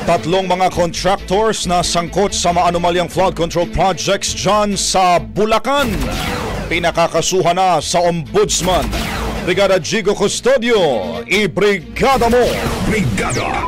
Tatlong mga contractors na sangkot sa maanumalyang flood control projects dyan sa Bulacan. Pinakakasuhan na sa Ombudsman. Brigada Jigo Custodio, i-brigada mo! Brigada!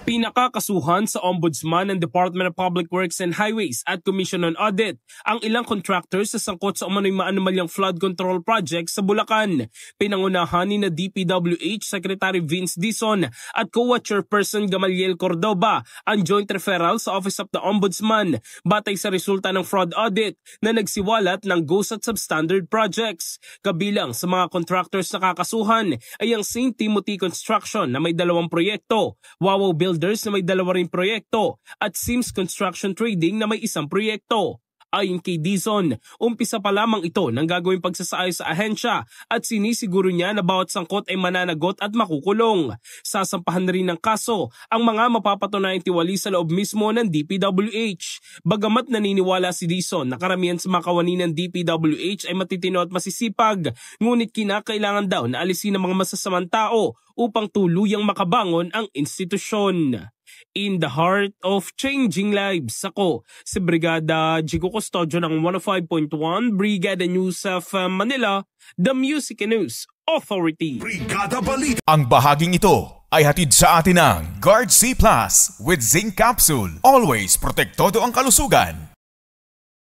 Pinakakasuhan sa Ombudsman ng Department of Public Works and Highways at Commission on Audit ang ilang contractors sa sangkot sa umano'y maanumalyang flood control project sa Bulacan. Pinangunahan ni na DPWH Secretary Vince Dizon at COA Chairperson Gamaliel Cordoba ang joint referral sa Office of the Ombudsman batay sa resulta ng fraud audit na nagsiwalat ng ghost at substandard projects. Kabilang sa mga contractors na kakasuhan ay ang St. Timothy Construction na may 2 proyekto, Wawaw Builders na may 2 ring proyekto at Sims Construction Trading na may 1 proyekto. Ayon kay Dizon, umpisa pa lamang ito ng gagawing pagsasaayos sa ahensya at sinisiguro niya na bawat sangkot ay mananagot at makukulong. Sasampahan na rin ng kaso ang mga mapapatunayang tiwali sa loob mismo ng DPWH. Bagamat naniniwala si Dizon na karamihan sa mga kawani ng DPWH ay matitino at masisipag, ngunit kinakailangan daw na alisin ang mga masasamang tao upang tuluyang makabangon ang institusyon. In the heart of changing lives, ako si Brigada Jigo Custodio ng 105.1 Brigada News of Manila, the Music and News Authority. Brigada Balita. Ang bahaging ito ay hatid sa atin ng Guard C Plus with Zinc Capsule. Always protektado ang kalusugan.